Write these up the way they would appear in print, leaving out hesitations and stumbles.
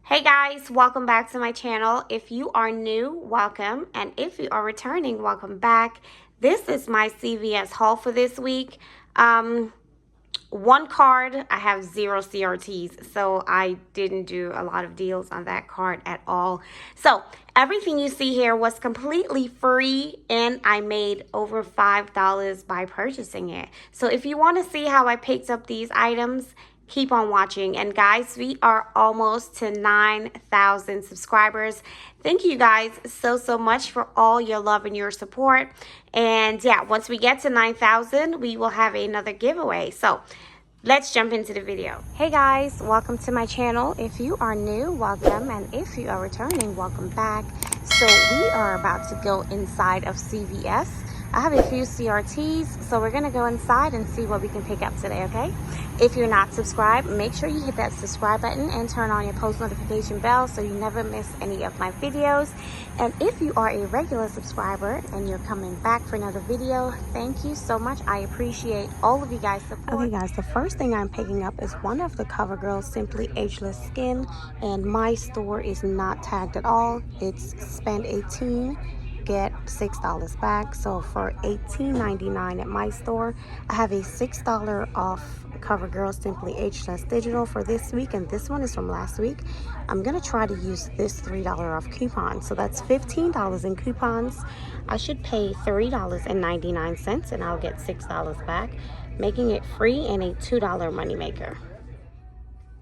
Hey guys, welcome back to my channel. If you are new, welcome, and if you are returning, welcome back. This is my CVS haul for this week. One card, I have 0 CRTs, so I didn't do a lot of deals on that card at all. So everything you see here was completely free, and I made over $5 by purchasing it. So if you want to see how I picked up these items, keep on watching. And guys, we are almost to 9,000 subscribers. Thank you guys so much for all your love and your support. And yeah, once we get to 9,000, we will have another giveaway. So let's jump into the video. Hey guys, welcome to my channel. If you are new, welcome, and if you are returning, welcome back. So we are about to go inside of CVS. I have a few CRTs, so we're gonna go inside and see what we can pick up today, okay? If you're not subscribed, make sure you hit that subscribe button and turn on your post notification bell so you never miss any of my videos. And if you are a regular subscriber and you're coming back for another video, thank you so much. I appreciate all of you guys' support. Okay guys, the first thing I'm picking up is one of the Covergirl Simply Ageless Skin, and my store is not tagged at all. It's spend 18, get $6 back. So for $18.99 at my store, I have a $6 off Covergirl Simply Ageless Digital for this week, and this one is from last week. I'm gonna try to use this $3 off coupon, so that's $15 in coupons. I should pay $3.99 and I'll get $6 back, making it free and a $2 moneymaker.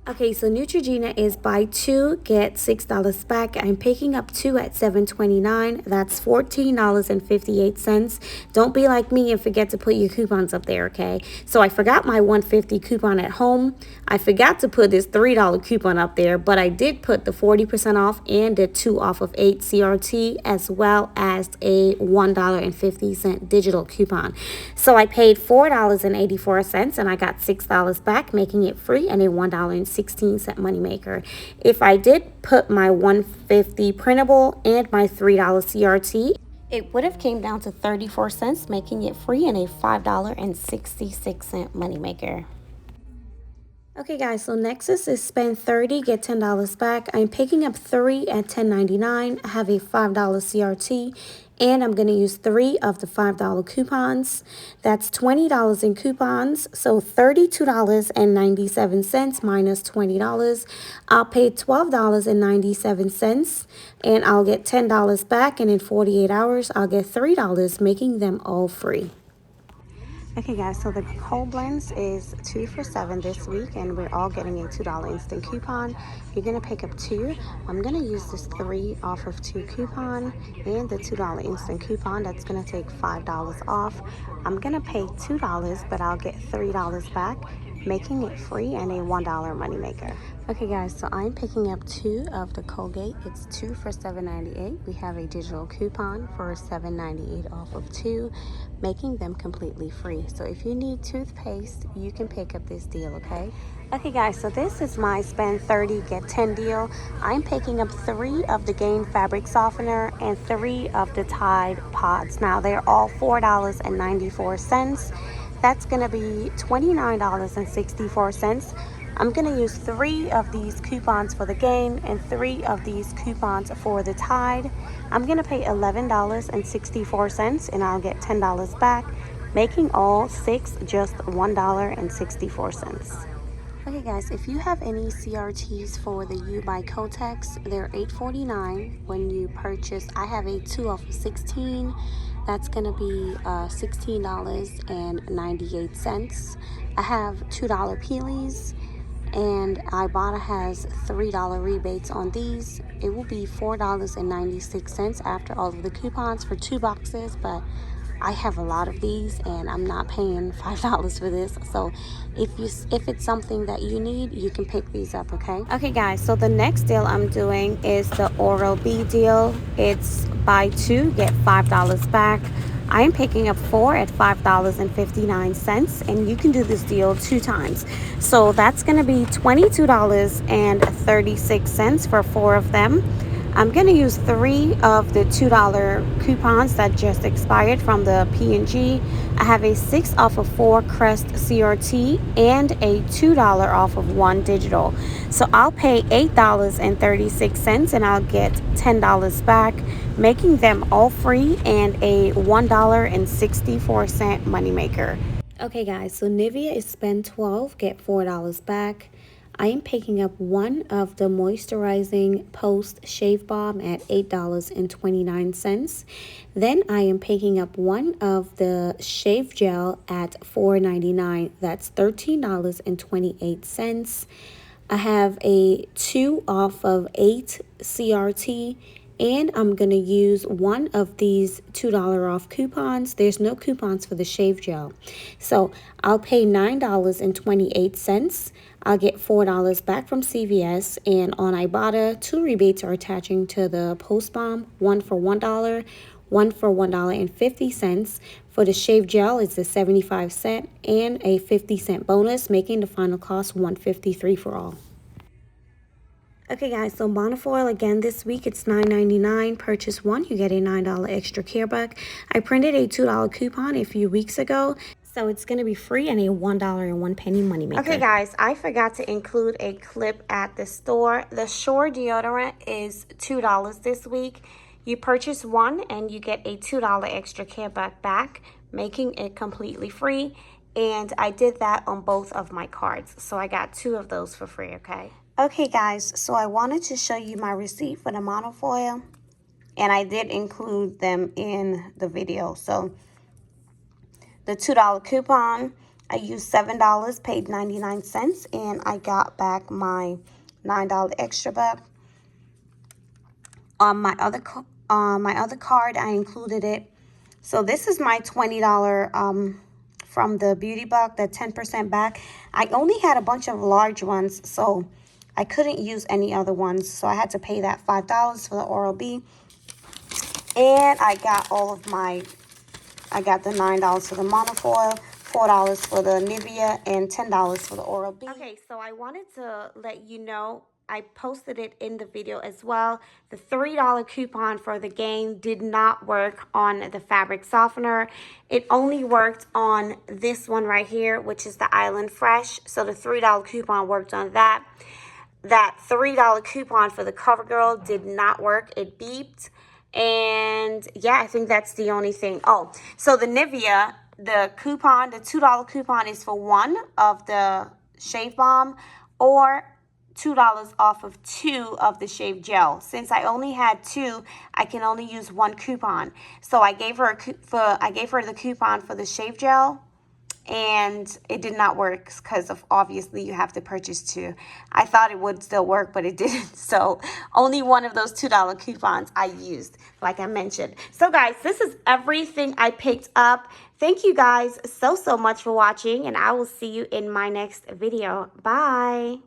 Okay, so Neutrogena is buy 2, get $6 back. I'm picking up 2 at $7.29. That's $14.58. Don't be like me and forget to put your coupons up there, okay? So I forgot my $1.50 coupon at home. I forgot to put this $3 coupon up there, but I did put the 40% off and the 2 off of 8 CRT, as well as a $1.50 digital coupon. So I paid $4.84 and I got $6 back, making it free and a $1.16 moneymaker. If I did put my $1.50 printable and my $3 CRT, it would have came down to 34 cents, making it free and a $5.66 moneymaker. Okay guys, so Nexus is spend 30, get $10 back. I'm picking up 3 at $10.99. I have a $5 CRT, and I'm going to use 3 of the $5 coupons. That's $20 in coupons, so $32.97 minus $20. I'll pay $12.97, and I'll get $10 back, and in 48 hours, I'll get $3, making them all free. Okay guys, so the whole blends is 2 for $7 this week, and we're all getting a $2 instant coupon. You're gonna pick up 2. I'm gonna use this 3 off of 2 coupon and the $2 instant coupon. That's gonna take $5 off. I'm gonna pay $2, but I'll get $3 back, making it free and a $1 moneymaker. Okay guys, so I'm picking up 2 of the Colgate. It's 2 for $7.98. We have a digital coupon for $7.98 off of 2, making them completely free. So if you need toothpaste, you can pick up this deal, okay? Okay guys, so this is my spend 30, get 10 deal. I'm picking up 3 of the Gain fabric softener and 3 of the Tide pods. Now they're all $4.94. That's gonna be $29.64. I'm gonna use 3 of these coupons for the Gain and 3 of these coupons for the Tide. I'm gonna pay $11.64 and I'll get $10 back, making all 6 just $1.64. Okay guys, if you have any CRTs for the U by Kotex, they're $8.49 when you purchase. I have a 2 off of 16. That's gonna be $16.98. I have $2 peelies, and Ibotta has $3 rebates on these. It will be $4.96 after all of the coupons for 2 boxes, but I have a lot of these and I'm not paying $5 for this. So if it's something that you need, you can pick these up, okay? Okay guys, so the next deal I'm doing is the Oral-B deal. It's buy 2, get $5 back. I'm picking up 4 at $5.59, and you can do this deal 2 times. So that's going to be $22.36 for 4 of them. I'm going to use 3 of the $2 coupons that just expired from the P&G. I have a 6 off of 4 Crest CRT and a $2 off of 1 digital. So I'll pay $8.36 and I'll get $10 back, making them all free and a $1.64 moneymaker. Okay guys, so Nivea is spend $12, get $4 back. I am picking up 1 of the moisturizing post shave balm at $8.29. Then I am picking up 1 of the shave gel at $4.99. That's $13.28. I have a 2 off of 8 CRT. And I'm going to use 1 of these $2 off coupons. There's no coupons for the shave gel. So I'll pay $9.28. I'll get $4 back from CVS. And on Ibotta, 2 rebates are attaching to the post balm. 1 for $1, 1 for $1.50. For the shave gel, it's a 75-cent and a 50-cent bonus, making the final cost $1.53 for all. Okay guys, so Monofoil again this week, it's $9.99. Purchase 1, you get a $9 extra care buck. I printed a $2 coupon a few weeks ago, so it's going to be free and a $1.01 moneymaker. Okay guys, I forgot to include a clip at the store. The Shore deodorant is $2 this week. You purchase 1 and you get a $2 extra care buck back, making it completely free. And I did that on both of my cards, so I got 2 of those for free, okay? Okay guys, so I wanted to show you my receipt for the monofoil, and I did include them in the video. So the $2 coupon, I used $7, paid 99 cents, and I got back my $9 extra buck. On my other card, I included it. So this is my $20 from the Beauty Buck, the 10% back. I only had a bunch of large ones, so I couldn't use any other ones, so I had to pay that $5 for the Oral-B. And I got I got the $9 for the Monofoil, $4 for the Nivea, and $10 for the Oral-B. Okay, so I wanted to let you know, I posted it in the video as well. The $3 coupon for the game did not work on the fabric softener. It only worked on this one right here, which is the Island Fresh. So the $3 coupon worked on that. That $3 coupon for the Covergirl did not work. It beeped. And yeah, I think that's the only thing. Oh, so the Nivea, the coupon, the $2 coupon is for 1 of the shave balm or $2 off of 2 of the shave gel. Since I only had 2, I can only use 1 coupon. So I gave her the coupon for the shave gel, and it did not work because of obviously you have to purchase 2. I thought it would still work, but it didn't. So only 1 of those $2 coupons I used, like I mentioned. So guys, this is everything I picked up. Thank you guys so much for watching, and I will see you in my next video. Bye.